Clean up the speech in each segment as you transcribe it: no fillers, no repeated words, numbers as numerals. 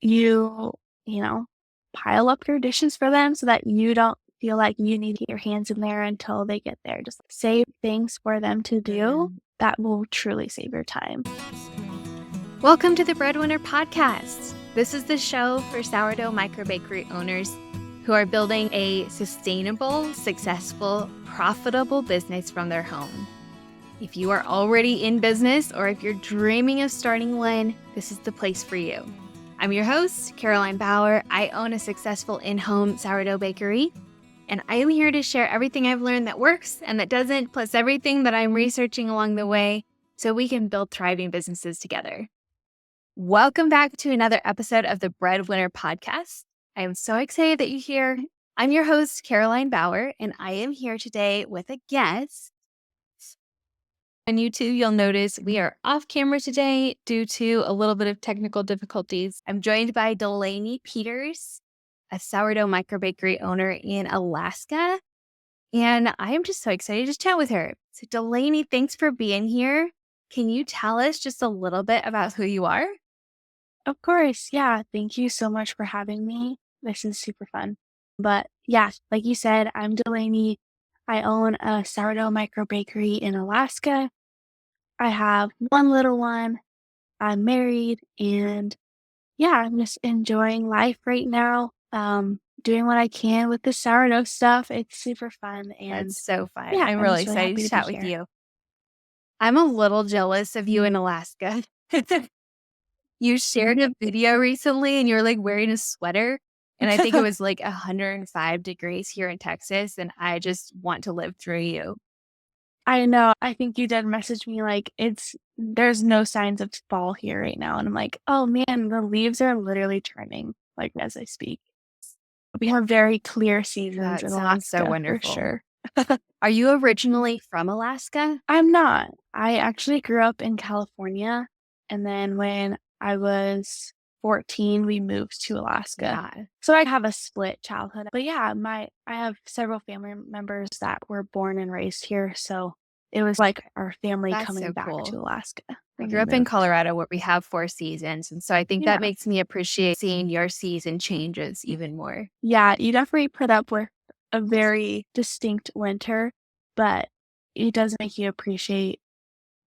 you, you know, pile up your dishes for them so that you don't feel like you need to get your hands in there until they get there. Just save things for them to do that will truly save your time. Welcome to the Breadwinner Podcast. This is the show for sourdough microbakery owners who are building a sustainable, successful, profitable business from their home. If you are already in business or if you're dreaming of starting one, this is the place for you. I'm your host, Caroline Bauer. I own a successful in-home sourdough bakery, and I am here to share everything I've learned that works and that doesn't, plus everything that I'm researching along the way so we can build thriving businesses together. Welcome back to another episode of the Breadwinner Podcast. I am so excited that you're here. I'm your host, Caroline Bauer, and I am here today with a guest. On YouTube, you'll notice we are off camera today due to a little bit of technical difficulties. I'm joined by Delaney Peters, a sourdough microbakery owner in Alaska, and I am just so excited to chat with her. So Delaney, thanks for being here. Can you tell us just a little bit about who you are? Of course. Yeah. Thank you so much for having me. This is super fun. But yeah, like you said, I'm Delaney. I own a sourdough microbakery in Alaska. I have one little one. I'm married and yeah, I'm just enjoying life right now. Doing what I can with the sourdough stuff. It's super fun. And That's so fun. yeah, I'm I'm really just really excited happy to to be chat with here. you. I'm a little jealous of you in Alaska. You shared a video recently and you're like wearing a sweater. And I think it was like 105 degrees here in Texas. And I just want to live through you. I know. I think you did message me like there's no signs of fall here right now. And I'm like, oh man, the leaves are literally turning like as I speak. We have very clear seasons That in sounds so Alaska for wonderful. sure. Are you originally from Alaska? I'm not. I actually grew up in California. And then when I was 14, we moved to Alaska. Yeah. So I have a split childhood. But yeah, I have several family members that were born and raised here. So it was like our family That's coming so back cool. to Alaska. I when grew we up in moved. Colorado where we have 4 seasons. And so I think that Yeah. makes me appreciate seeing your season changes even more. Yeah, you definitely put up with a very distinct winter, but it does make you appreciate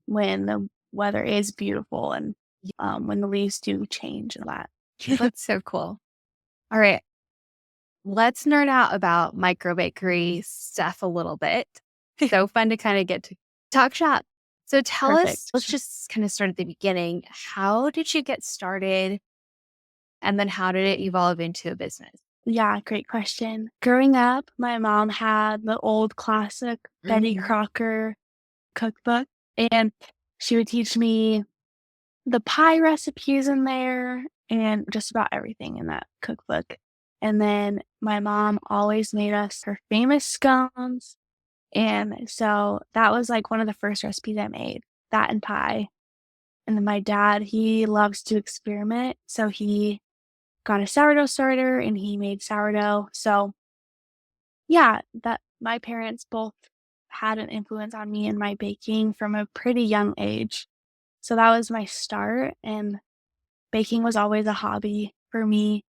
when the weather is beautiful and when the leaves do change and that. That's so cool. All right. Let's nerd out about microbakery stuff a little bit. So fun to kind of get to talk shop. So tell Perfect. us, let's just kind of start at the beginning. How did you get started? And then how did it evolve into a business? Yeah, great question. Growing up, my mom had the old classic Betty Crocker cookbook, and she would teach me the pie recipes in there and just about everything in that cookbook. And then my mom always made us her famous scones. And so that was like one of the first recipes I made, that and pie. And then my dad, he loves to experiment. So he got a sourdough starter and he made sourdough. So yeah, that my parents both had an influence on me in my baking from a pretty young age. So that was my start. And baking was always a hobby for me.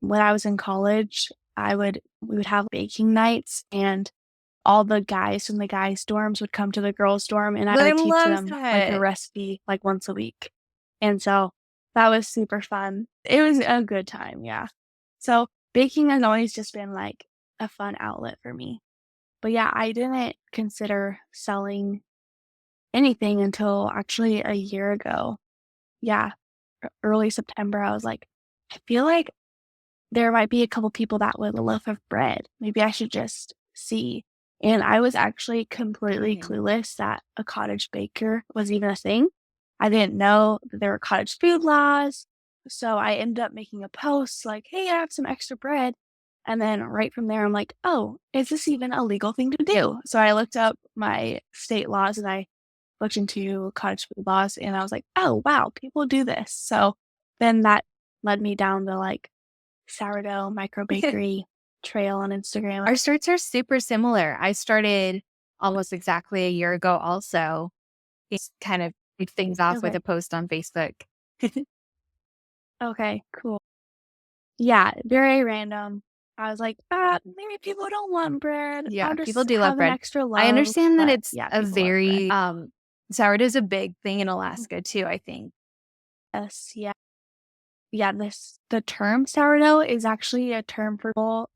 When I was in college, we would have baking nights and all the guys from the guys' dorms would come to the girls' dorm and I I would teach love them like a that. recipe like once a week. And so that was super fun. It was a good time, yeah. So baking has always just been like a fun outlet for me. But yeah, I didn't consider selling anything until actually a year ago. Yeah, early September, I was like, I feel like there might be a couple people that would a loaf of bread. Maybe I should just see. And I was actually completely clueless that a cottage baker was even a thing. I didn't know that there were cottage food laws. So I ended up making a post like, hey, I have some extra bread. And then right from there, I'm like, oh, is this even a legal thing to do? So I looked up my state laws and I looked into cottage food laws and I was like, oh, wow, people do this. So then that led me down the like sourdough microbakery trail on Instagram. Our starts are super similar. I started almost exactly a year ago also. It's kind of kicked things off with Okay. a post on Facebook. Okay, cool. Yeah, very random. I was like, maybe people don't want bread. Yeah, I'll people just do love have an bread. extra I loaf, understand that but it's yeah, a people love bread. very sourdough's a big thing in Mhm. Alaska too, I think. Yes, yeah. Yeah, the term sourdough is actually a term for people,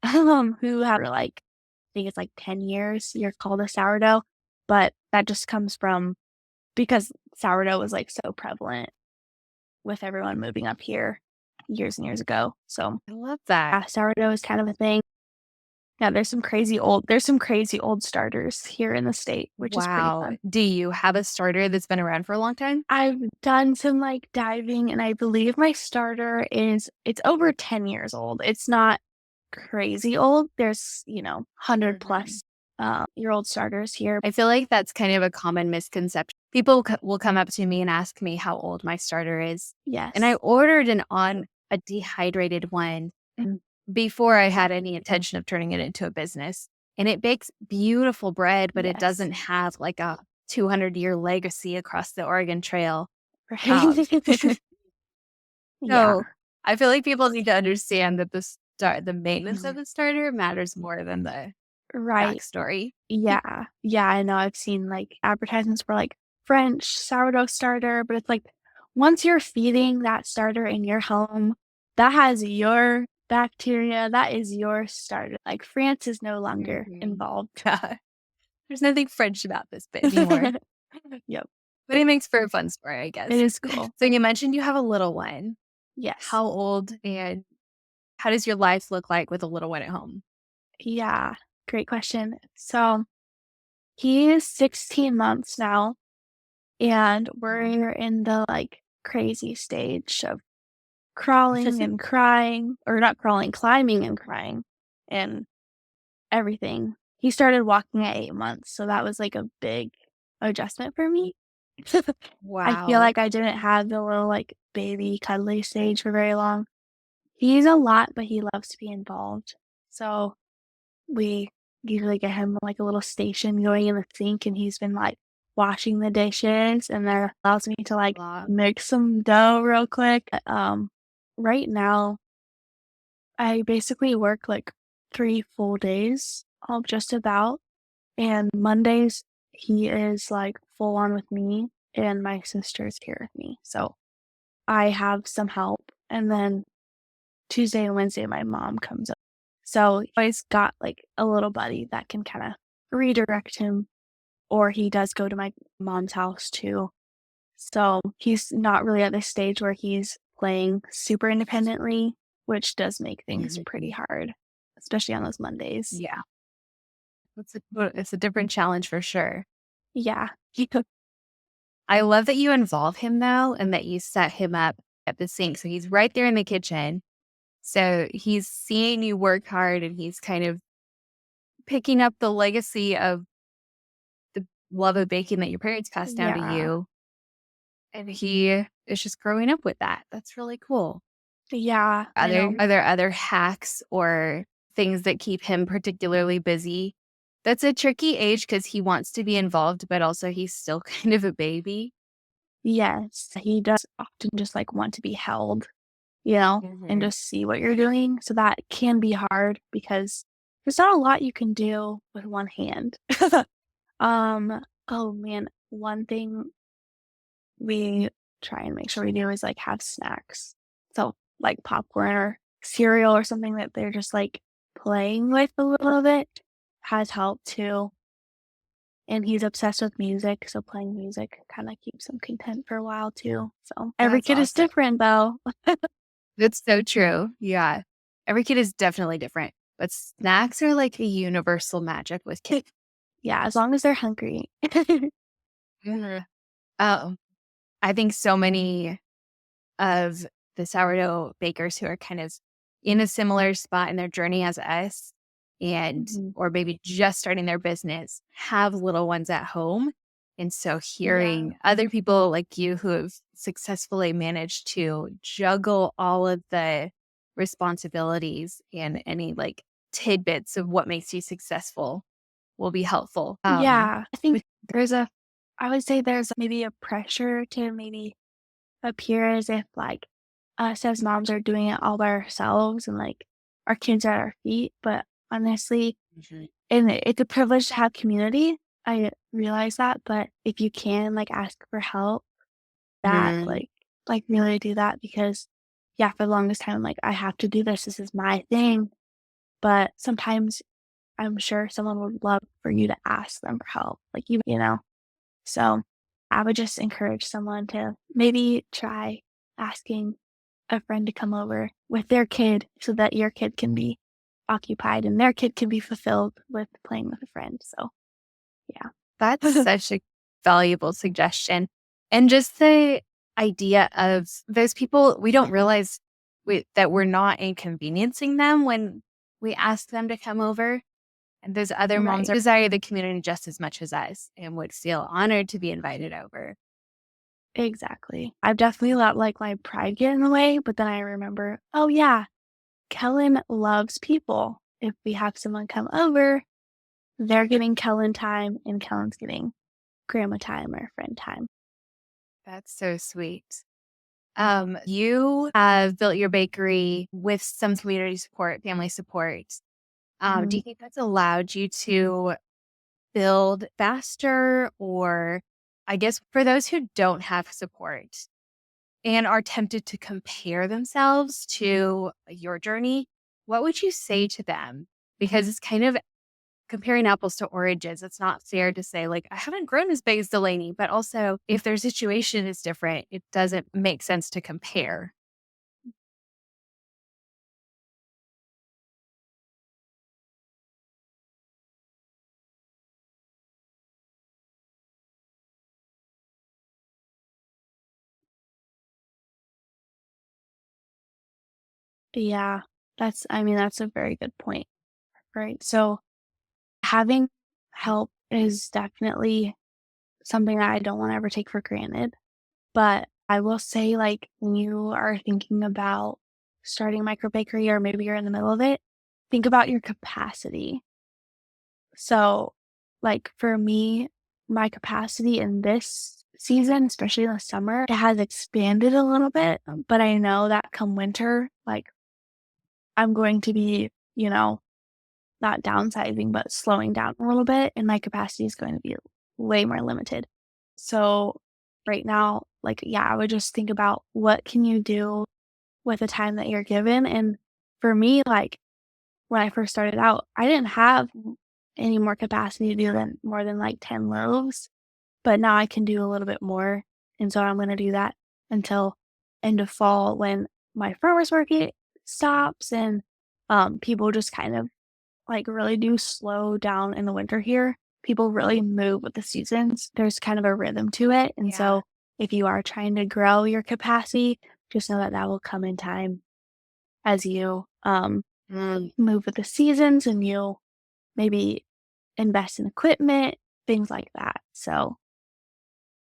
who have like, I think it's like 10 years, you're called a sourdough, but that just comes from because sourdough was, like, so prevalent with everyone moving up here years and years ago, so, I love that. yeah, sourdough is kind of a thing. Yeah, there's some crazy old starters here in the state, which is pretty Wow. fun. Do you have a starter that's been around for a long time? I've done some, like, diving, and I believe my starter it's over 10 years old. It's not crazy old. There's, 100 Mhm. plus, year old starters here. I feel like that's kind of a common misconception. People will come up to me and ask me how old my starter is. And I Yes. ordered a dehydrated one before I had any intention of turning it into a business. And it bakes beautiful bread, but it Yes. doesn't have like a 200-year legacy across the Oregon Trail. Um, Right. Yeah. so I feel like people need to understand that the maintenance of Mhm. the starter matters more than the Right. backstory. Yeah. Yeah, I know I've seen, like, advertisements for, like, French sourdough starter, but it's like, once you're feeding that starter in your home, that has your bacteria, that is your starter. Like, France is no longer Mhm. involved. Yeah. There's nothing French about this bit anymore, Yep. but it makes for a fun story, I It guess. is cool. So you mentioned you have a little one. Yes. How old and how does your life look like with a little one at home? Yeah. Great question. So, he is 16 months now, and Wow. we're in the, like, crazy stage of crawling and crying or not crawling, climbing and crying and everything. He started walking at 8 months, so that was, like, a big adjustment for me. I feel Wow. like I didn't have the little, like, baby cuddly stage for very long. He's a lot, but he loves to be involved. So, we usually get him, like, a little station going in the sink, and he's been, like, washing the dishes, and that allows me to, like, Wow. mix some dough real quick. Right now I basically work like 3 full days, just about, and Mondays, he is, like, full on with me, and my sister's here with me, so I have some help, and then Tuesday and Wednesday, my mom comes up. So, he always got, like, a little buddy that can kinda redirect him, or he does go to my mom's house too. So, he's not really at this stage where he's playing super independently, which does make things pretty Mhm. hard, especially on those Mondays. Yeah. It's a different challenge for sure. Yeah. I love that you involve him though and that you set him up at the sink. So he's right there in the kitchen. So he's seeing you work hard and he's kind of picking up the legacy of the love of baking that your parents passed down to Yeah. you. And he is just growing up with that. That's really cool. Yeah, I know. Are there other hacks or things that keep him particularly busy? That's a tricky age because he wants to be involved, but also he's still kind of a baby. Yes, he does often just, like, want to be held, and Mhm. just see what you're doing, so that can be hard because there's not a lot you can do with one hand. Oh man, one thing we try and make sure we do is, like, have snacks. So, like, popcorn or cereal or something that they're just, like, playing with a little bit has helped too, and he's obsessed with music, so playing music kinda keeps him content for a while too, so every That's kid is awesome. different, though. That's so true. Yeah. Every kid is definitely different, but snacks are like a universal magic with kids. Yeah, as long as they're hungry. Mhm. Oh, I think so many of the sourdough bakers who are kind of in a similar spot in their journey as us and Mhm. or maybe just starting their business have little ones at home. And so Yeah. hearing other people like you who have successfully managed to juggle all of the responsibilities and any like tidbits of what makes you successful will be helpful. Yeah, I think With I would say there's maybe a pressure to maybe appear as if, like, us as moms are doing it all by ourselves and like our kids are at our feet. But honestly, and it's a privilege to have community. I realize that, but if you can like ask for help, that like really do that because yeah, for the longest time, I'm like, I have to do this. This is my thing. But sometimes I'm sure someone would love for you to ask them for help, like you know. So I would just encourage someone to maybe try asking a friend to come over with their kid so that your kid can be occupied and their kid can be fulfilled with playing with a friend. So That's yeah. such a valuable suggestion. And just the idea of those people, we don't realize that we're not inconveniencing them when we ask them to come over. And those other moms Right. desire the community just as much as us and would feel honored to be invited over. Exactly. I've definitely let like my pride get in the way, but then I remember, oh yeah, Kellen loves people. If we have someone come over, they're getting Kellen time and Kellen's getting grandma time or friend time. That's so sweet. You have built your bakery with some community support, family support. Do Mhm. you think that's allowed you to build faster? Or I guess for those who don't have support and are tempted to compare themselves to your journey, what would you say to them? Because it's kind of comparing apples to oranges. It's not fair to say, like, I haven't grown as big as Delaney, but also if their situation is different, it doesn't make sense to compare. Yeah, I mean, that's a very good point, right? So having help is definitely something that I don't want to ever take for granted. But I will say, like, when you are thinking about starting a micro bakery or maybe you're in the middle of it, think about your capacity. So, like, for me, my capacity in this season, especially in the summer, it has expanded a little bit. But I know that come winter, like, I'm going to be, you know, not downsizing, but slowing down a little bit, and my capacity is going to be way more limited. So right now, like, yeah, I would just think about what can you do with the time that you're given. And for me, like when I first started out, I didn't have any more capacity to do than more than like 10 loaves, but now I can do a little bit more. And so I'm going to do that until end of fall when my farmer's market stops and people just kind of like, really do slow down in the winter here. People really move with the seasons. There's kind of a rhythm to it, and Yeah. so if you are trying to grow your capacity, just know that that will come in time as you, move with the seasons and you maybe invest in equipment, things like that. So,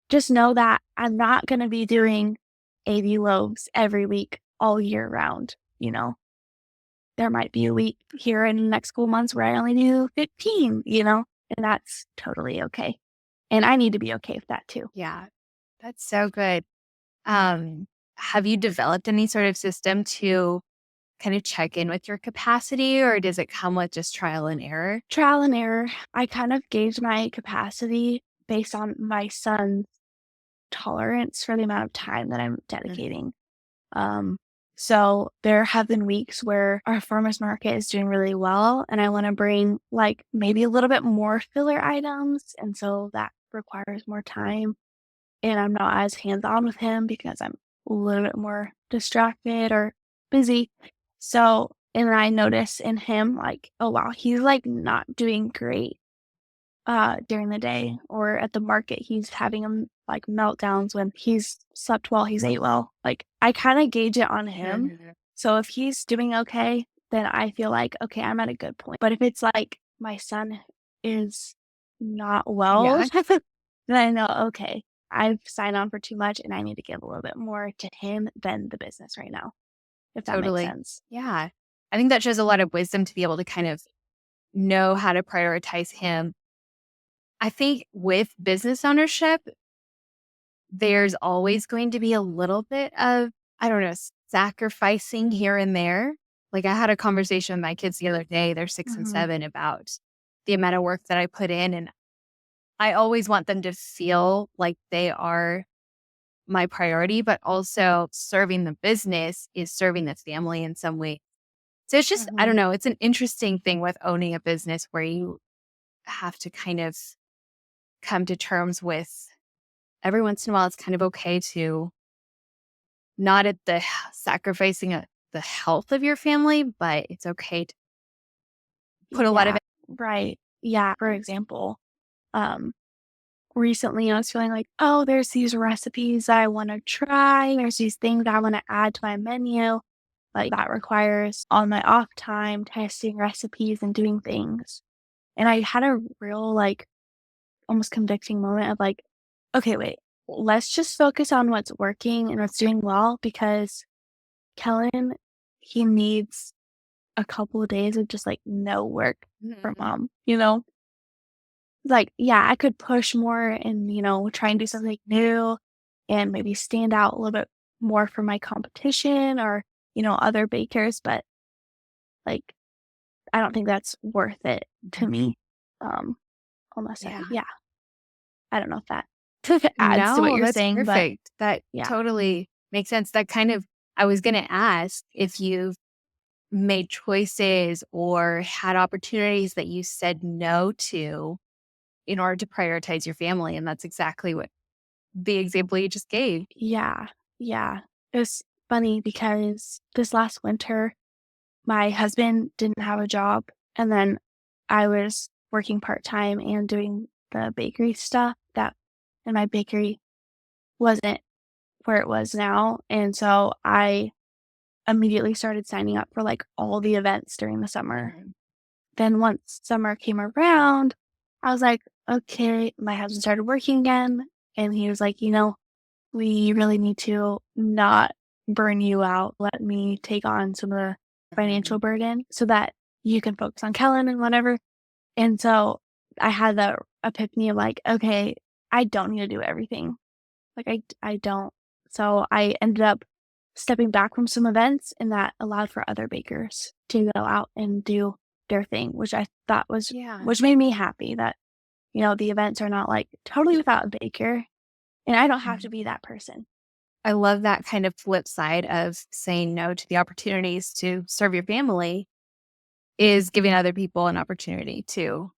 just know that I'm not gonna be doing 80 loaves every week all year round, you know? There might be a week here in the next couple months where I only do 15, you know, and that's totally okay. And I need to be okay with that too. Yeah. That's so good. Um, have you developed any sort of system to kind of check in with your capacity, or does it come with just trial and error? Trial and error. I kind of gauge my capacity based on my son's tolerance for the amount of time that I'm dedicating. Um, so there have been weeks where our farmer's market is doing really well, and I want to bring like maybe a little bit more filler items. And so that requires more time. And I'm not as hands-on with him because I'm a little bit more distracted or busy. So, and I notice in him, like, oh wow, he's like not doing great during the day or at the market. He's having like meltdowns when he's slept well, he's ate well. Like I kind of gauge it on him. So if he's doing okay, then I feel like okay, I'm at a good point. But if it's like my son is not well, Yeah, then I know okay, I've signed on for too much and I need to give a little bit more to him than the business right now, if that makes totally. sense. Yeah. I think that shows a lot of wisdom to be able to kind of know how to prioritize him. I think with business ownership, there's always going to be a little bit of, I don't know, sacrificing here and there. Like I had a conversation with my kids the other day, they're 6 and Mhm. 7, about the amount of work that I put in. And I always want them to feel like they are my priority, but also serving the business is serving the family in some way. So it's just, I don't Mhm. know, it's an interesting thing with owning a business where you have to kind of come to terms with every once in a while, it's kind of okay to not at the sacrificing the health of your family, but it's okay to put a lot of Yeah. Right. Yeah. For example, um, recently I was feeling like, oh, there's these recipes that I want to try. There's these things I want to add to my menu. Like that requires on my off time testing recipes and doing things. And I had a real like almost convicting moment of like, okay, wait, let's just focus on what's working and what's doing well because Kellen, he needs a couple of days of just like no work for Mhm. mom, you know? Like, yeah, I could push more and, try and do something new and maybe stand out a little bit more from my competition or, other bakers, but like, I don't think that's worth it to me. Um, unless Yeah. I don't know if that adds to what No, you're that's saying, but perfect. That yeah. totally makes sense. That kind of, I was going to ask if you've made choices or had opportunities that you said no to in order to prioritize your family. And that's exactly what the example you just gave. Yeah. Yeah. It's funny because this last winter, my husband didn't have a job, and then I was working part-time and doing the bakery stuff and my bakery wasn't where it was now, and so I immediately started signing up for, like, all the events during the summer. Mhm. Then once summer came around, I was like, "Okay." My husband started working again, and he was like, "We really need to not burn you out. Let me take on some of the financial Mhm. burden so that you can focus on Kellen and whatever." And so I had the epiphany of like, okay, I don't need to do everything. Like I don't. So I ended up stepping back from some events and that allowed for other bakers to go out and do their thing, which I thought was Yeah. which made me happy that, the events are not like totally without a baker and I don't have to Mhm. be that person. I love that kind of flip side of saying no to the opportunities to serve your family is giving other people an opportunity to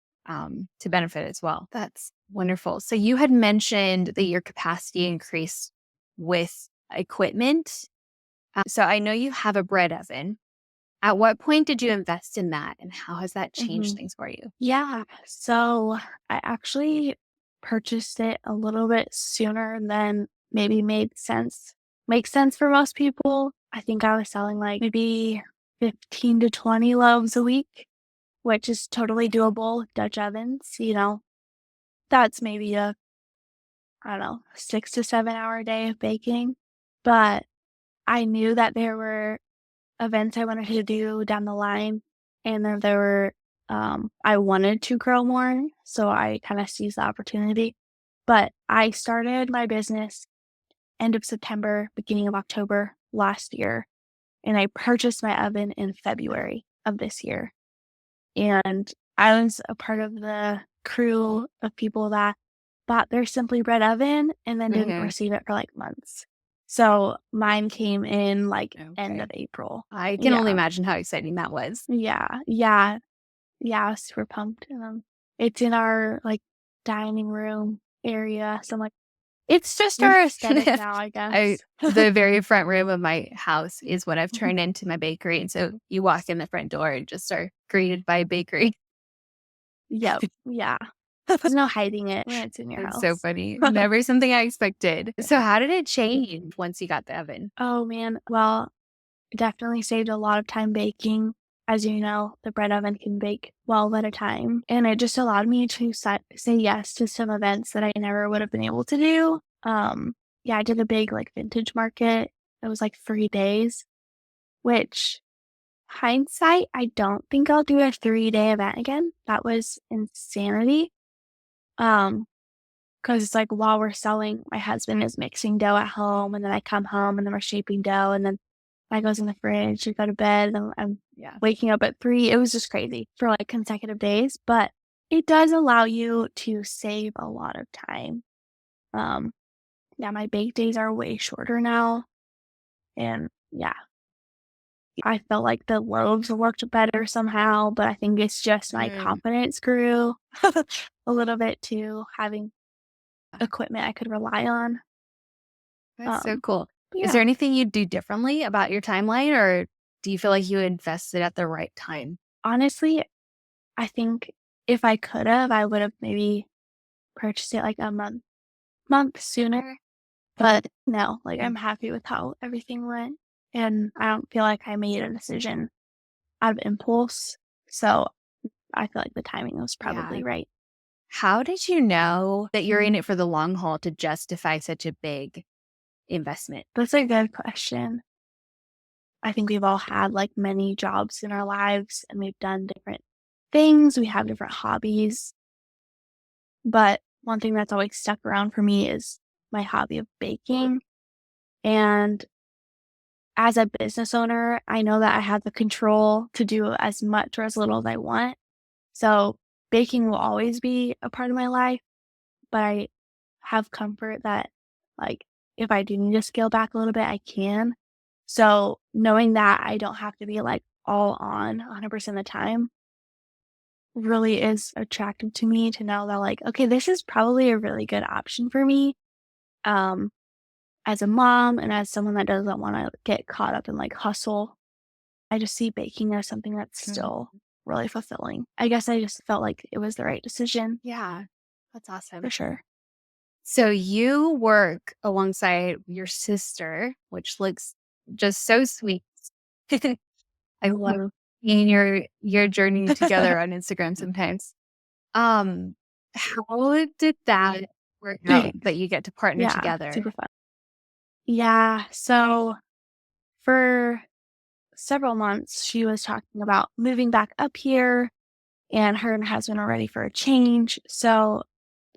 benefit as well. That's wonderful. So you had mentioned that your capacity increased with equipment. So I know you have a bread oven. At what point did you invest in that, and how has that changed Mhm. things for you? Yeah. So I actually purchased it a little bit sooner than maybe makes sense for most people. I think I was selling like maybe 15 to 20 loaves a week, which is totally doable with Dutch ovens, That's maybe I don't know, 6 to 7 hour day of baking. But I knew that there were events I wanted to do down the line, and then there were I wanted to grow more, so I kinda seized the opportunity. But I started my business end of September, beginning of October last year, and I purchased my oven in February of this year. And I was a part of the crew of people that bought their Simply Bread oven and then didn't Mhm. receive it for, like, months. So mine came in, like, end of Okay. April. I can only Yeah. imagine how exciting that was. Yeah, yeah, yeah, I was super pumped, it's in our, like, dining room area, so I'm like, it's just our aesthetic now, I I guess. the very front room of my house is what I've turned into my bakery, and so you walk in the front door and just are greeted by a bakery. Yep, yeah. There's no hiding it when it's in your It's so house. funny. Never something I expected. So how did it change once you got the oven? Oh, man, well, definitely saved a lot of time baking. As you know, the bread oven can bake 12 at a time, and it just allowed me to say yes to some events that I never would have been able to do. Yeah, I did a big, like, vintage market. It was, like, 3 days, which hindsight, I don't think I'll do a 3-day event again. That was insanity. Um, because it's like while we're selling, my husband is mixing dough at home, and then I come home, and then we're shaping dough, and then that goes in the fridge, you go to bed, and I'm Yeah. waking up at 3. It was just crazy for, like, consecutive days, but it does allow you to save a lot of time. Um, yeah, my bake days are way shorter now, and yeah, I felt like the loaves worked better somehow, but I think it's just my Mm. confidence grew a little bit too, having equipment I could rely on. That's so Um, cool. but Is yeah, there anything you'd do differently about your timeline, or do you feel like you invested at the right time? honestly, I think if I could have, I would have maybe purchased it like a month sooner. But no, like Mm. I'm happy with how everything went. And I don't feel like I made a decision out of impulse. So I feel like the timing was Yeah. probably right. How did you know that you're in it for the long haul to justify such a big investment? That's a good question. I think we've all had like many jobs in our lives and we've done different things. We have different hobbies. But one thing that's always stuck around for me is my hobby of baking. And as a business owner, I know that I have the control to do as much or as little as I want. So baking will always be a part of my life, but I have comfort that like if I do need to scale back a little bit, I can. So knowing that I don't have to be like all on 100% of the time really is attractive to me to know that like, okay, this is probably a really good option for me. Um, as a mom and as someone that doesn't want to get caught up in like hustle, I just see baking as something that's Mm. still really fulfilling. I guess I just felt like it was the right decision Yeah, that's for awesome. sure. So you work alongside your sister, which looks just so sweet. I love Mhm. seeing your journey together on Instagram sometimes. Um, how did that work out Thanks. that you get to partner Yeah, together? super fun. Yeah, so for several months, she was talking about moving back up here, and her and her husband are ready for a change. So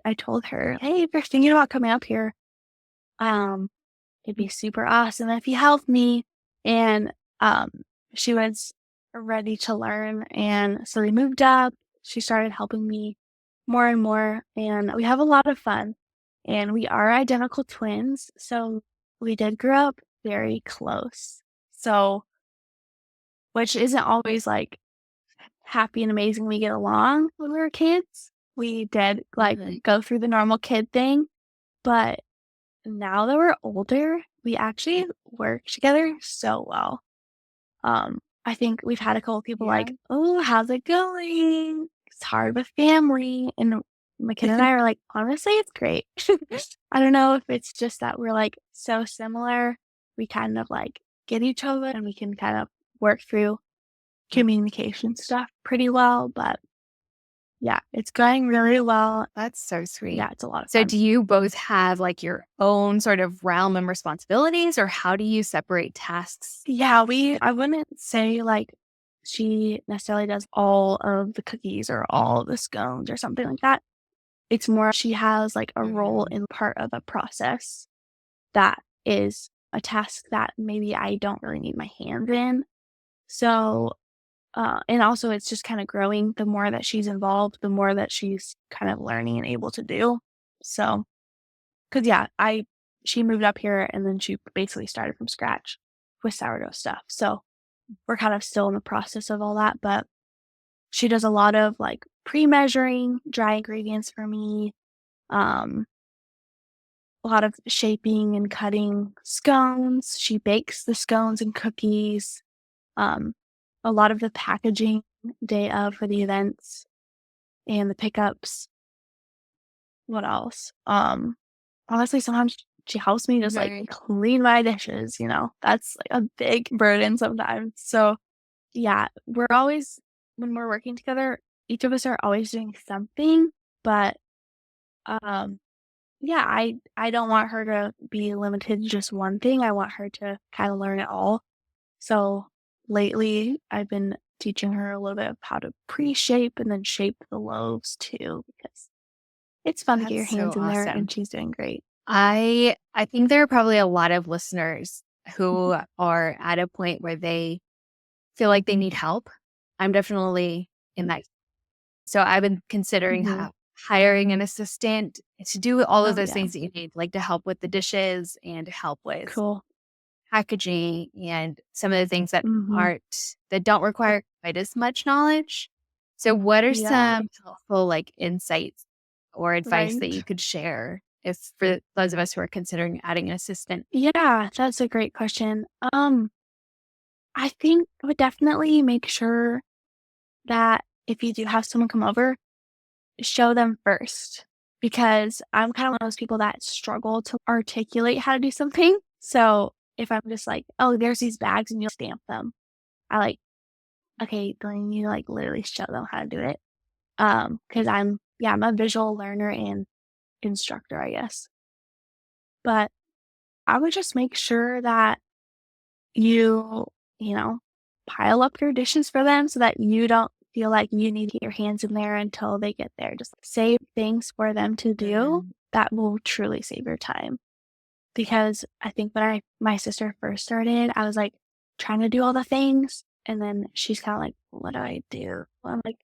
I told her, "Hey, if you're thinking about coming up here, um, it'd be super awesome if you helped me." And um, she was ready to learn, and so we moved up. She started helping me more and more, and we have a lot of fun. And we are identical twins, so we did grow up very close. So, which isn't always like happy and amazing we get along when we were kids. We did like Mhm. go through the normal kid thing, but now that we're older, we actually work together so well. I think we've had a couple people Yeah. like, "Oh, how's it going? It's hard with family." And my kid and I are like, "Honestly, it's great." I don't know if it's just that we're like so similar. We kind of like get each other and we can kind of work through communication stuff pretty well. But yeah, it's going really well. That's so sweet. Yeah, it's a lot of So fun. do you both have like your own sort of realm and responsibilities, or how do you separate tasks? Yeah, I wouldn't say like she necessarily does all of the cookies or all of the scones or something like that. It's more she has like a role Mhm. in part of a process that is a task that maybe I don't really need my hand in. So, and also it's just kind of growing the more that she's involved, the more that she's kind of learning and able to do. So, cause yeah, she moved up here and then she basically started from scratch with sourdough stuff. So we're kind of still in the process of all that, but she does a lot of like pre-measuring dry ingredients for me. Um, a lot of shaping and cutting scones. She bakes the scones and cookies. Um, a lot of the packaging day of for the events and the pickups. What else? Honestly, sometimes she helps me just like Very clean my dishes, you know. That's like a big burden sometimes. So, yeah, we're always when we're working together, each of us are always doing something, but um yeah, I don't want her to be limited to just one thing. I want her to kind of learn it all. So lately, I've been teaching her a little bit of how to pre-shape and then shape the loaves too, because it's fun to get That's your so hands in there, awesome. and she's doing great. I think there are probably a lot of listeners who are at a point where they feel like they need help. I'm definitely in that. So I've been considering Mhm. hiring an assistant to do all of Oh, those yeah. things that you need, like to help with the dishes and to help with Cool. packaging and some of the things Mhm. that don't require quite as much knowledge. So what are Yeah. some helpful like insights or advice that you Right. could share if for those of us who are considering adding an assistant? Yeah, that's a great question. I think I would definitely make sure that if you do have someone come over, show them first because I'm kind of one of those people that struggle to articulate how to do something. So if I'm just like, oh, there's these bags and you'll stamp them, I like, okay, then you like literally show them how to do it. Because I'm a visual learner and instructor, I guess. But I would just make sure that you, you know, pile up your dishes for them so that you don't feel like you need to get your hands in there until they get there. Just save things for them to do Mhm. that will truly save your time. Because I think when my sister first started, I was like trying to do all the things. And then she's kind of like, what do I do? Well, I'm like,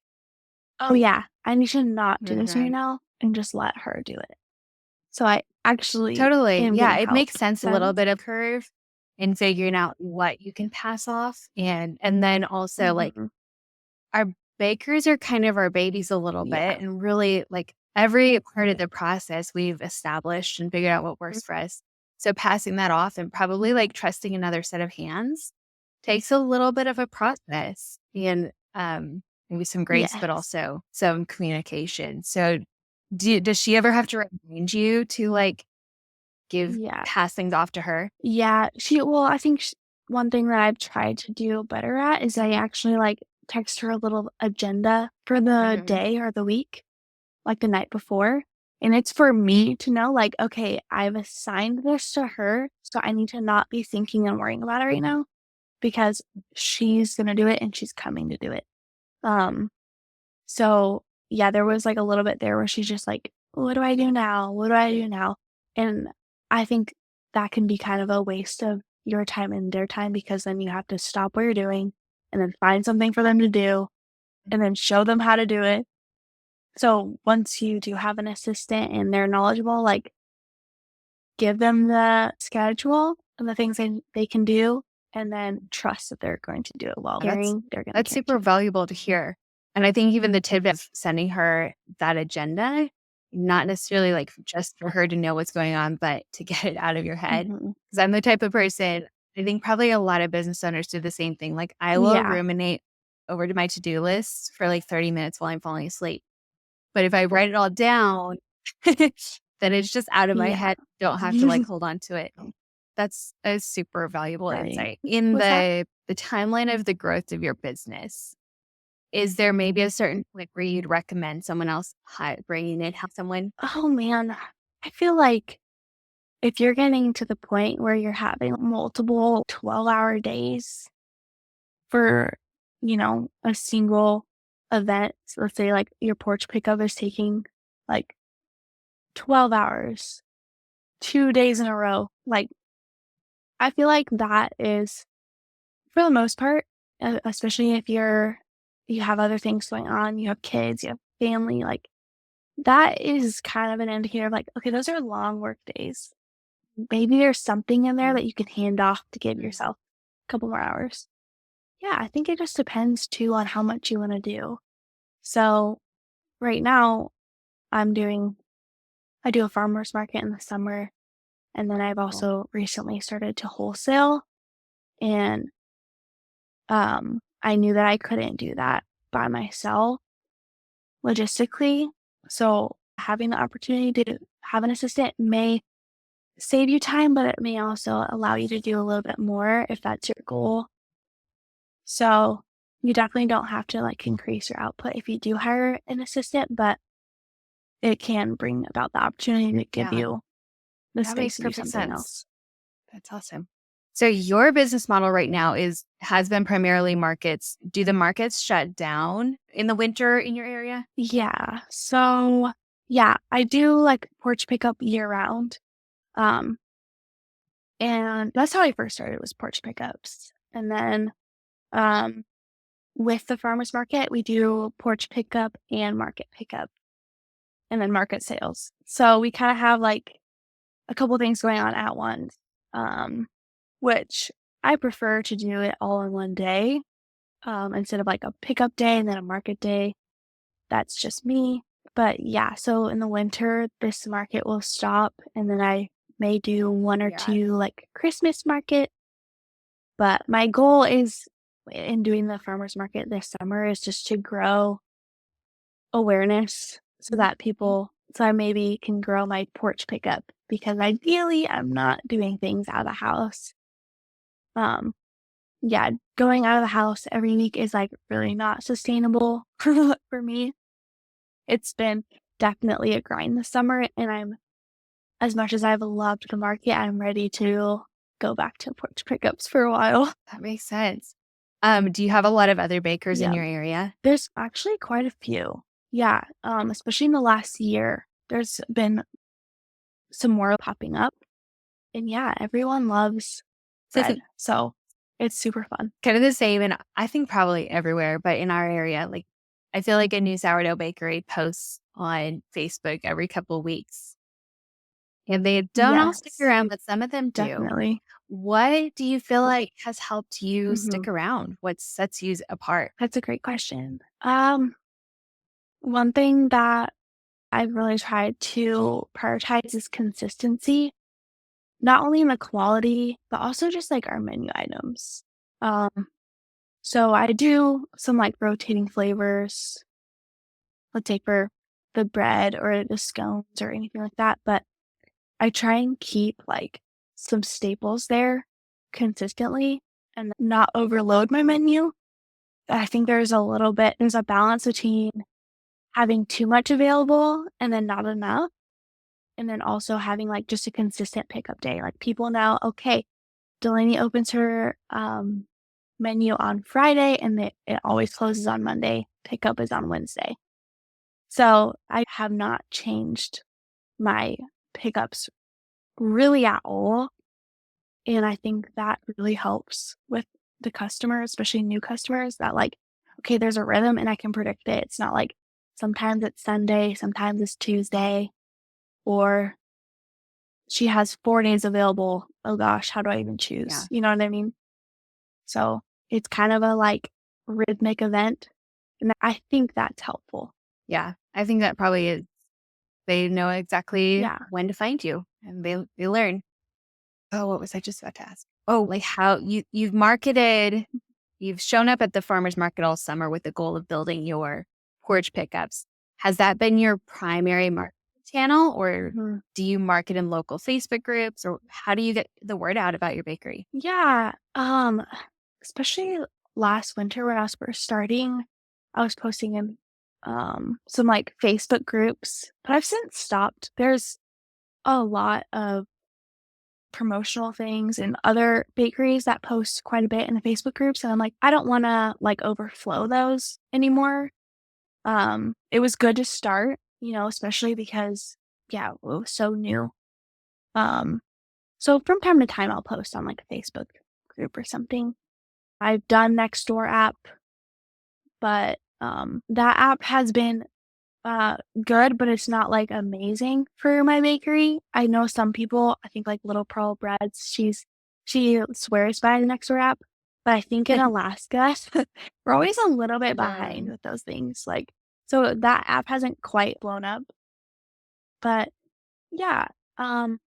oh yeah, I need to not do this right Right. now and just let her do it. So I actually Totally. am Yeah, getting it help. makes sense a little Sense? bit of curve in figuring out what you can pass off and then also like Mhm. our bakers are kind of our babies a little Yeah. bit and really like every part of the process we've established and figured out what works for us. So passing that off and probably like trusting another set of hands takes a little bit of a process and maybe some grace, but Yes. also some communication. So does she ever have to remind you to like give Yeah. pass things off to her? Yeah, I think one thing that I've tried to do better at is I actually, like, text her a little agenda for the Mhm. day or the week, like, the night before, and it's for me to know, like, "Okay, I've assigned this to her, so I need to not be thinking and worrying about it right now because she's gonna do it and she's coming to do it." Um, so, yeah, there was, like, a little bit there where she's just like, "What do I do now? What do I do now?" And I think that can be kind of a waste of your time and their time because then you have to stop what you're doing and then find something for them to do and then show them how to do it. So, once you do have an assistant and they're knowledgeable, like, give them the schedule and the things they can do and then trust that they're going to do it well. That's Caring, they're gonna that's care super too. valuable to hear. And I think even the tidbit of sending her that agenda, not necessarily like just for her to know what's going on, but to get it out of your head. Mhm. Because I'm the type of person, I think probably a lot of business owners do the same thing. Like I will Yeah. ruminate over to my to-do list for like 30 minutes while I'm falling asleep. But if I write it all down, then it's just out of my Yeah. head. Don't have to like hold on to it. That's a super valuable Right. insight. In What's that? the timeline of the growth of your business, is there maybe a certain point where you'd recommend someone else bringing in someone? Oh, man. I feel like if you're getting to the point where you're having multiple 12-hour days for, a single event, so let's say, like, your porch pickup is taking, like, 12 hours, 2 days in a row, like, I feel like that is, for the most part, especially if you have other things going on, you have kids, you have family, like, that is kind of an indicator of, like, okay, those are long work days. Maybe there's something in there that you can hand off to give Mhm. yourself a couple more hours. Yeah, I think it just depends too on how much you wanna do. So, right now, I'm doing I do a farmer's market in the summer, and then I've Cool. also recently started to wholesale, and, I knew that I couldn't do that by myself logistically, so having the opportunity to have an assistant may save you time, but it may also allow you to do a little bit more if that's your goal. So, you definitely don't have to, like, increase your output if you do hire an assistant, but it can bring about the opportunity to give Yeah, you the that space makes to do perfect something sense. else. That's awesome. So your business model right now has been primarily markets. Do the markets shut down in the winter in your area? Yeah. So, yeah, I do, like, porch pickup year round. Um, And that's how I first started, was Porch pickups. And then with the farmer's market, we do Porch pickup and market pickup and then market sales. So we kind of have like a couple things going on at once, which I prefer to do it all in one day, instead of like a pickup day and then a market day. That's just me. But yeah, so in the winter, this market will stop, and then I may do one or Yeah. two like Christmas market. But my goal is in doing the farmer's market this summer is just to grow awareness so that so I maybe can grow my porch pickup, because ideally I'm not doing things out of the house. Um, yeah, going out of the house every week is like really not sustainable for me. It's been definitely a grind this summer, and as much as I've loved the market, I'm ready to go back to porch pickups for a while. That makes sense. Do you have a lot of other bakers in Yeah. your area? There's actually quite a few. Yeah, especially in the last year, there's been some more popping up. And yeah, everyone loves So it's bread, so it's super fun. kind of the same, and I think probably everywhere, but in our area, like I feel like a new sourdough bakery posts on Facebook every couple of weeks. And they don't all stick Yes, around, but some of them do. definitely. What do you feel like has helped you Mhm. stick around? What sets you apart? That's a great question. One thing that I've really tried to prioritize is consistency, not only in the quality, but also just like our menu items. Um, so I do some like rotating flavors, let's say for the bread or the scones or anything like that, but I try and keep like some staples there consistently and not overload my menu. I think there's a balance between having too much available and then not enough. And then also having like just a consistent pickup day. Like people know, okay, Delaney opens her menu on Friday and it always closes on Monday. Pickup is on Wednesday. So I have not changed my pickups really at all. And I think that really helps with the customers, especially new customers, that like, okay, there's a rhythm and I can predict it. It's not like sometimes it's Sunday, sometimes it's Tuesday, or she has 4 days available. Oh gosh, how do I even Yeah. choose? You know what I mean? So it's kind of a like rhythmic event. And I think that's helpful. Yeah. I think that probably is. They know exactly Yeah. when to find you and they learn. Oh, what was I just about to ask? Oh, like how you've marketed, you've shown up at the farmer's market all summer with the goal of building your porch pickups. Has that been your primary marketing channel, or Mhm. do you market in local Facebook groups, or how do you get the word out about your bakery? Yeah. Especially last winter when I was first starting, I was posting in some like Facebook groups, but I've since stopped. There's a lot of promotional things and other bakeries that post quite a bit in the Facebook groups, and I'm like, I don't want to like overflow those anymore. It was good to start, especially because yeah, it was so new. Um, so from time to time I'll post on like a Facebook group or something. I've done Nextdoor app, but that app has been good, but it's not like amazing for my bakery. I know some people, I think like Little Pearl Breads, she swears by the Nextdoor app, but I think in Alaska, we're always a little bit behind Um, with those things. Like, so that app hasn't quite blown up, but yeah, um,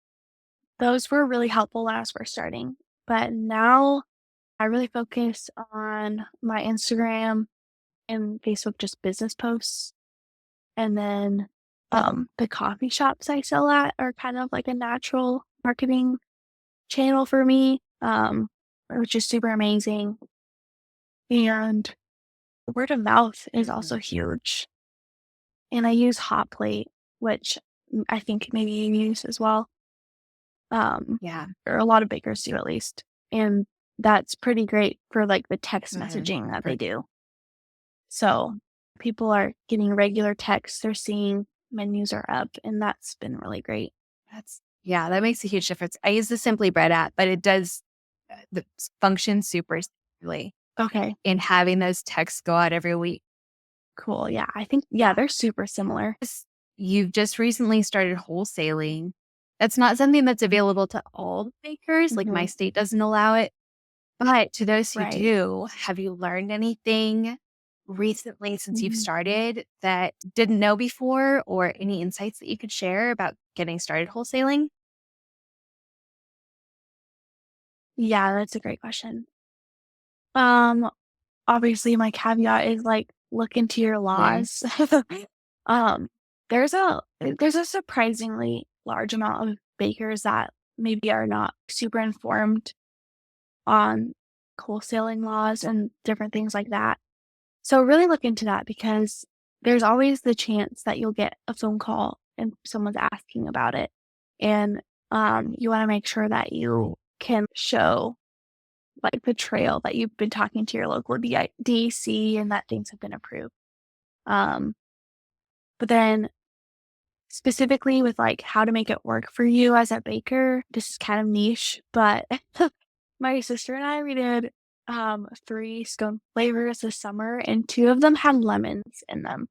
those were really helpful when I was first starting. But now I really focus on my Instagram and Facebook, just business posts. And then, the coffee shops I sell at are kind of like a natural marketing channel for me, which is super amazing. And word of mouth is also Mhm. huge. And I use Hot Plate, which I think maybe you use as well. Yeah. Or a lot of bakers do at least. And that's pretty great for like the text Mhm. messaging that they For do. So people are getting regular texts, they're seeing menus are up, and that's been really great. that's Yeah, that makes a huge difference. I use the Simply Bread app, but it does function super smoothly Okay, in having those texts go out every week. cool. Yeah, I think, yeah, Yeah. they're super similar. You've just recently started wholesaling. That's not something that's available to all bakers. Like my Mhm. state doesn't allow it. But to those who Right. do, have you learned anything recently since you've Mhm. started that didn't know before, or any insights that you could share about getting started wholesaling? Yeah, that's a great question. Um, Obviously, my caveat is, like, look into your Mhm. laws. Um, there's a surprisingly large amount of bakers that maybe are not super informed on wholesaling laws and different things like that. So really look into that because there's always the chance that you'll get a phone call and someone's asking about it. And you want to make sure that you can show like the trail that you've been talking to your local DC and that things have been approved. Um, but then specifically with like how to make it work for you as a baker, this is kind of niche, but my sister and I, we did 3 scone flavors this summer and 2 of them had lemons in them.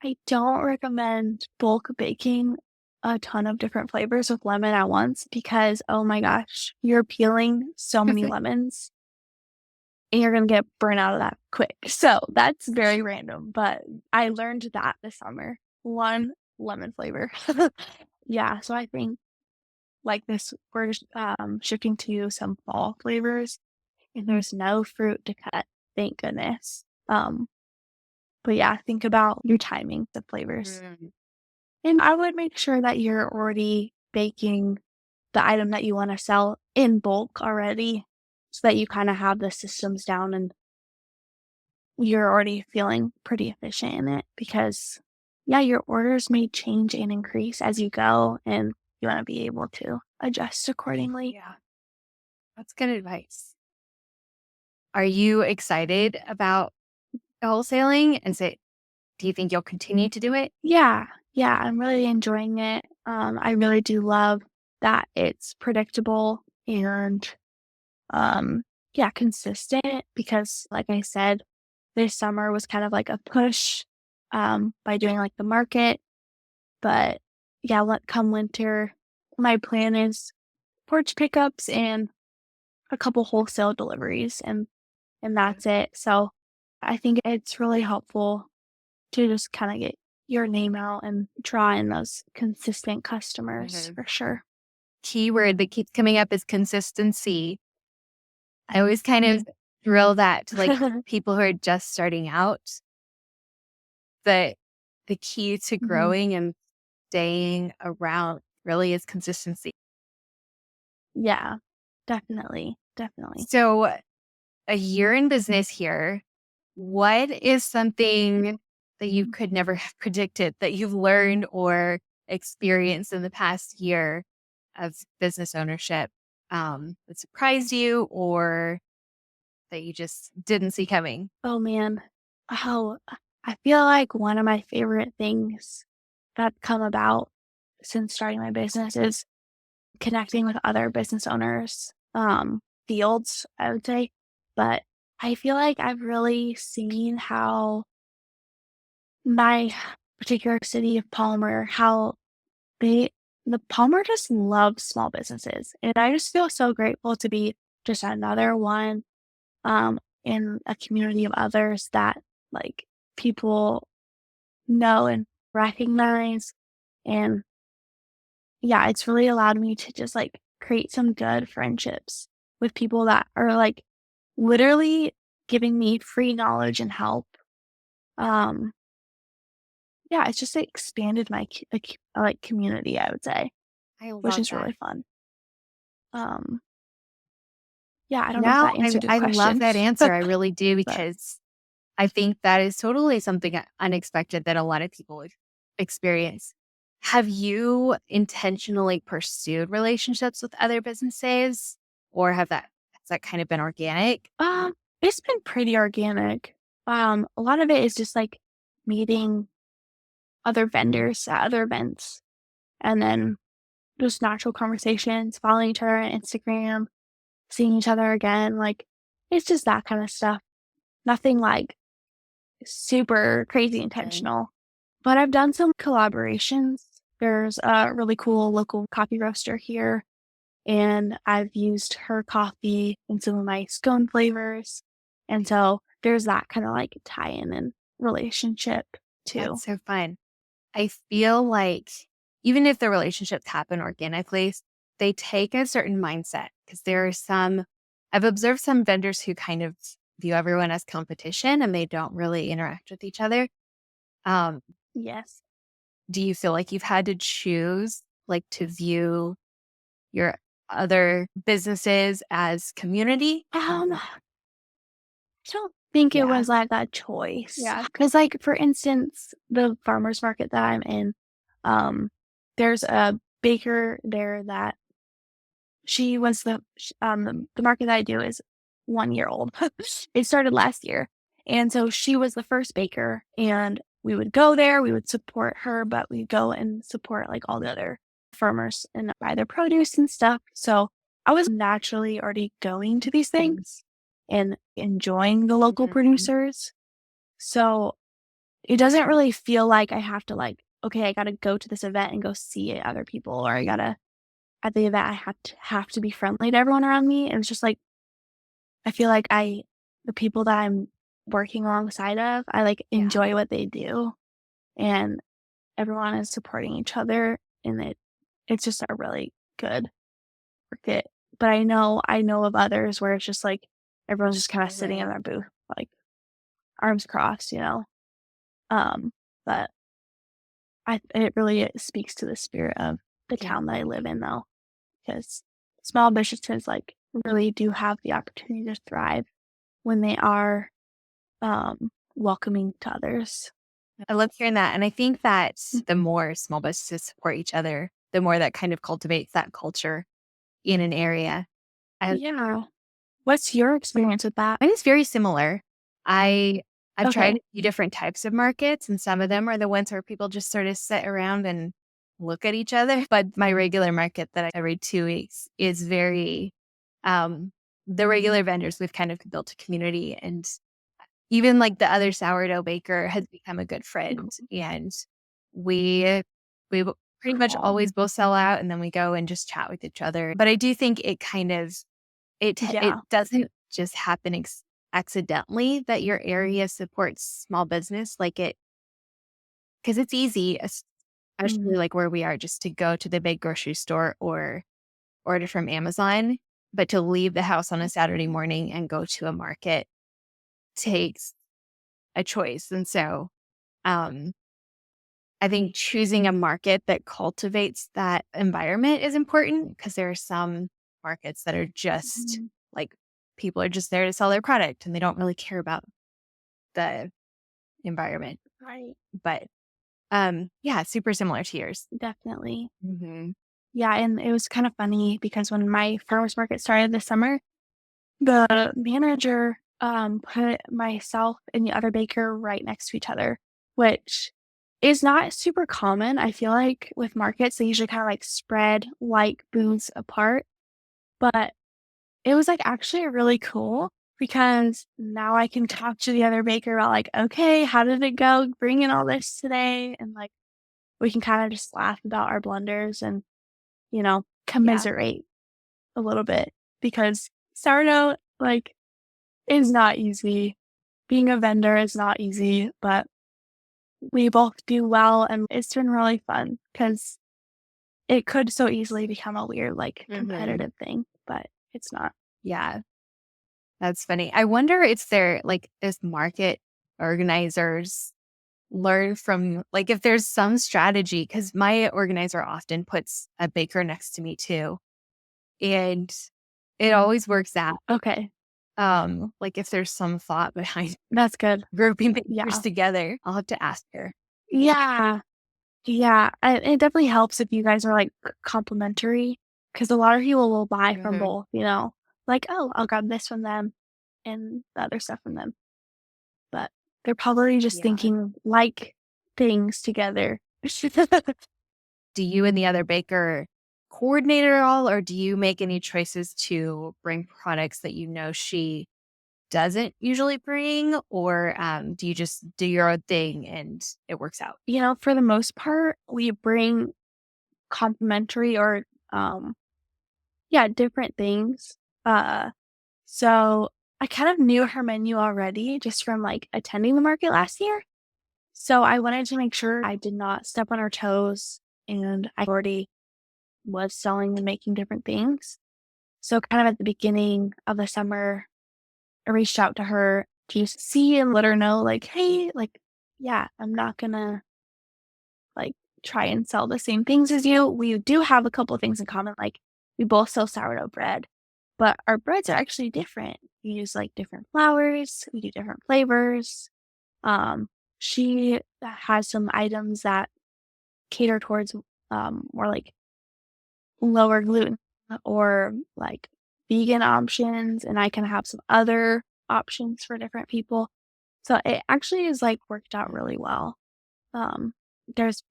I don't recommend bulk baking a ton of different flavors with lemon at once because, oh my gosh, you're peeling so many lemons and you're gonna get burnt out of that quick. So that's very random, but I learned that this summer. 1 lemon flavor. Yeah, so I think like this, we're shifting to some fall flavors and there's no fruit to cut, thank goodness. But yeah, think about your timing, the flavors. Mm. And I would make sure that you're already baking the item that you wanna sell in bulk already so that you kinda have the systems down and you're already feeling pretty efficient in it because, yeah, your orders may change and increase as you go, and you wanna be able to adjust accordingly. Yeah, that's good advice. Are you excited about wholesaling? And do you think you'll continue to do it? Yeah, yeah, I'm really enjoying it. I really do love that it's predictable and, um, yeah, consistent because, like I said, this summer was kind of like a push, by doing, like, the market, but, yeah, let come winter, my plan is Porch pickups and a couple wholesale deliveries, and that's it. So, I think it's really helpful to just kinda get your name out and draw in those consistent customers Mhm. for sure. Keyword that keeps coming up is consistency. I always kind of drill that to like people who are just starting out, that the key to Mhm. growing and staying around really is consistency. Yeah, definitely, definitely. So, a year in business here, what is something that you could never have predicted that you've learned or experienced in the past year of business ownership, that surprised you or that you just didn't see coming? Oh, man. Oh, I feel like one of my favorite things that come about since starting my business is connecting with other business owners, fields, I would say. But I feel like I've really seen how my particular city of Palmer, how they the Palmer just loves small businesses, and I just feel so grateful to be just another one, in a community of others that, like, people know and recognize, and, yeah, it's really allowed me to just, like, create some good friendships with people that are, like, literally giving me free knowledge and help. Um, yeah, it's just expanded my like, community, I would say, I which love is that. really fun. Um, yeah, I don't know if Now that I, answered your I love question, that answer. I really do, but because I think that is totally something unexpected that a lot of people would experience. Have you intentionally pursued relationships with other businesses, or has that kind of been organic? it's been pretty organic. A lot of it is just, like, meeting other vendors at other events, and then just natural conversations, following each other on Instagram, seeing each other again. Like, it's just that kind of stuff. Nothing like super crazy And intentional. But I've done some collaborations. There's a really cool local coffee roaster here, and I've used her coffee in some of my scone flavors. And so there's that kind of like tie-in and relationship too. that's so fun. I feel like even if the relationships happen organically, they take a certain mindset because there are some, I've observed some vendors who kind of view everyone as competition and they don't really interact with each other. Um, Yes. do you feel like you've had to choose like to view your other businesses as community? I don't think it Yeah. was like a choice. Yeah. Because, like, for instance, the farmer's market that I'm in, um, there's a baker there that she was the market that I do is 1 year old. It started last year. And so she was the first baker, and we would go there, we would support her, but we'd go and support like all the other farmers and buy their produce and stuff. So I was naturally already going to these things and enjoying the local Mhm. producers. So it doesn't really feel like I have to like, okay, I gotta go to this event and go see other people, or I gotta at the event, I have to be friendly to everyone around me, and it's just, like, I feel like the people that I'm working alongside of, I, like, Yeah. enjoy what they do, and everyone is supporting each other, and it's just a really good market. But I know of others where it's just, like, everyone's just kinda sitting in Right. their booth, like, arms crossed, you know? But it really speaks to the spirit of the Yeah. town that I live in, though. Because small businesses like really do have the opportunity to thrive when they are welcoming to others. I love hearing that. And I think that the more small businesses support each other, the more that kind of cultivates that culture in an area. I Yeah. What's your experience with that? Mine is very similar. I've tried Okay. a few different types of markets, and some of them are the ones where people just sort of sit around and look at each other. But my regular market that I every 2 weeks is very the regular vendors, we've kind of built a community, and even like the other sourdough baker has become a good friend. And we pretty much Cool. always both sell out and then we go and just chat with each other. But I do think it kind of it Yeah. doesn't just happen accidentally that your area supports small business, like it, because it's easy, Mm. especially like where we are, just to go to the big grocery store or order from Amazon. But to leave the house on a Saturday morning and go to a market takes a choice. And so um, I think choosing a market that cultivates that environment is important because there are some markets that are just Mhm. like people are just there to sell their product and they don't really care about the environment. Right. But yeah, super similar to yours. Definitely. Hmm. Yeah. And it was kind of funny because when my farmers market started this summer, the manager put myself and the other baker right next to each other, which is not super common. I feel like with markets, they usually kind of like spread like booths apart. But it was like actually really cool because now I can talk to the other baker about like, okay, how did it go bringing all this today? And like we can kind of just laugh about our blunders and, Yeah. commiserate a little bit because sourdough, like, is not easy. Being a vendor is not easy, but we both do well, and it's been really fun because it could so easily become a weird, like, Hmm. competitive thing, but it's not. Yeah, that's funny. I wonder if there like if market organizers learn from like if there's some strategy because my organizer often puts a baker next to me too, and it always works out. Okay, Like if there's some thought behind that's good. grouping bakers Yeah. together, I'll have to ask her. Yeah. Yeah, it definitely helps if you guys are, like, complimentary because a lot of people will buy from Hmm. both, you know? Like, "Oh, I'll grab this from them and the other stuff from them," but they're probably just Yeah. thinking like things together. Do you and the other baker coordinate it all, or do you make any choices to bring products that she doesn't usually bring, or do you just do your own thing and it works out? For the most part, we bring complimentary or, um, yeah, different things. Uh, so I kind of knew her menu already just from like attending the market last year. So I wanted to make sure I did not step on her toes and I already was selling and making different things. So kind of at the beginning of the summer, I reached out to her to see and let her know, like, hey, like, yeah, I'm not gonna like try and sell the same things as you. We do have a couple of things in common. Like we both sell sourdough bread, but our breads are actually different. We use like different flours, we do different flavors. Um, she has some items that cater towards more like lower gluten or like vegan options, and I can have some other options for different people. So it actually is like worked out really well. Um, there's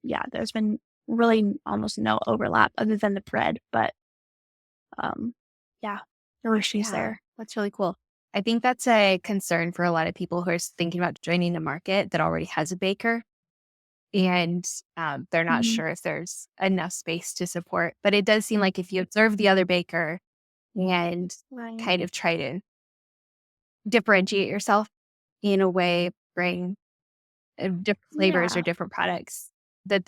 been really almost no overlap other than the bread, but um, yeah, no issues Yeah, there. that's really cool. I think that's a concern for a lot of people who are thinking about joining a market that already has a baker, and they're not Mhm. sure if there's enough space to support. But it does seem like if you observe the other baker and Right. kind of try to differentiate yourself in a way, bring different flavors or Yeah, different products, that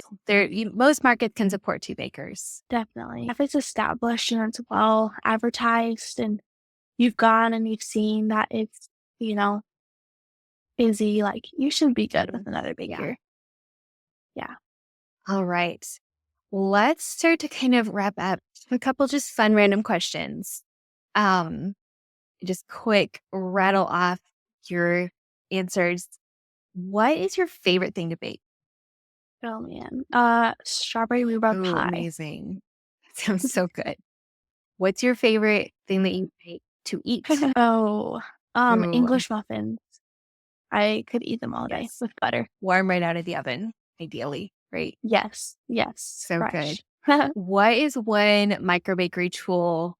most markets can support two bakers. definitely. If it's established and it's well advertised and you've gone and you've seen that it's, you know, busy, like you should be good Mhm. with another Yeah. baker. Yeah. All right. Let's start to kind of wrap up a couple just fun random questions. Um, just quick rattle off your answers. What is your favorite thing to bake? Oh man. Strawberry rhubarb Oh, pie. amazing. That sounds so good. What's your favorite thing that you bake to eat? Oh, Ooh, English muffins. I could eat them all day yes. with butter. Warm right out of the oven, ideally, right? Yes, yes, So good. fresh. What is one microbakery tool,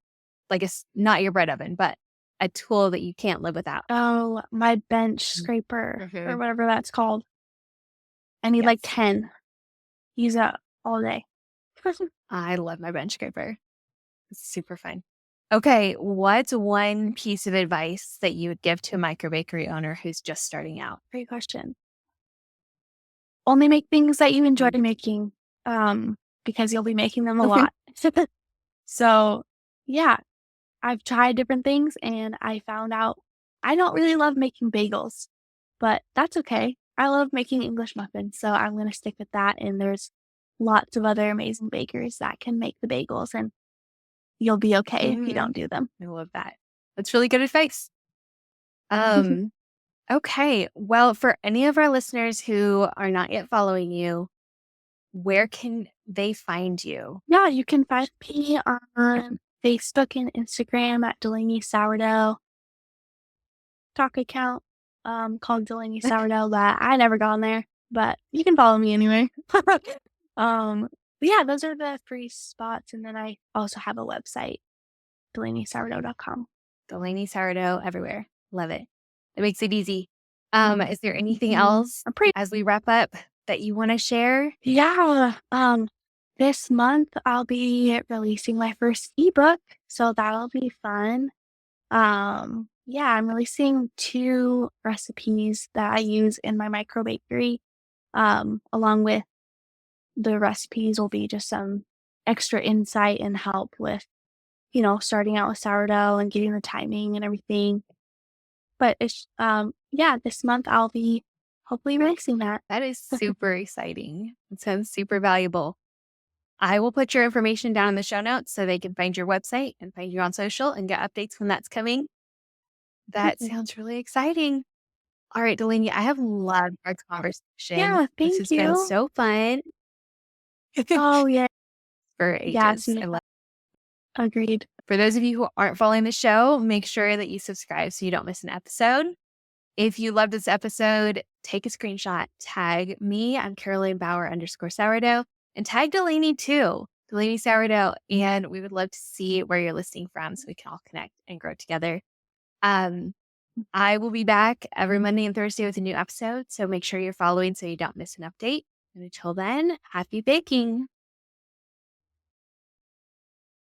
like not your bread oven, but a tool that you can't live without? Oh, my bench scraper or Mm-hmm. whatever that's called. I need like Yes. 10. Use that all day. I love my bench scraper. It's super fun. Okay. What's one piece of advice that you would give to a microbakery owner who's just starting out? Great question. Only make things that you enjoy Mm. making, because you'll be making them a Okay. lot. So, yeah, I've tried different things and I found out I don't really love making bagels, but that's okay. I love making English muffins, so I'm gonna stick with that, and there's lots of other amazing bakers that can make the bagels, and you'll be okay if you Mhm. don't do them. I love that. That's really good advice. Um, okay. Well, for any of our listeners who are not yet following you, where can they find you? Yeah, you can find me on Facebook and Instagram at Delaney Sourdough. Talk account, called Delaney Sourdough that I never got on there, but you can follow me anyway. Um, but yeah, those are the free spots, and then I also have a website, DelaneySourdough.com. Delaney Sourdough everywhere. Love it. It makes it easy. Is there anything Mhm. else I'm pretty as we wrap up that you want to share? Yeah, this month I'll be releasing my first ebook, so that'll be fun. Yeah, I'm releasing 2 recipes that I use in my microbakery, along with the recipes will be just some extra insight and help with, starting out with sourdough and getting the timing and everything. But yeah, this month I'll be hopefully releasing that. That is super exciting. It sounds super valuable. I will put your information down in the show notes so they can find your website and find you on social and get updates when that's coming. That Mhm. sounds really exciting. All right, Delaney, I have loved our conversation. Yeah, This thank has been you. so fun. Oh, yeah. For Yes, ages. yeah, agreed. For those of you who aren't following the show, make sure that you subscribe so you don't miss an episode. If you love this episode, take a screenshot, tag me, I'm Caroline Bauer _ sourdough, and tag Delaney too. Delaney Sourdough. And we would love to see where you're listening from so we can all connect and grow together. I will be back every Monday and Thursday with a new episode. So make sure you're following so you don't miss an update. And until then, happy baking.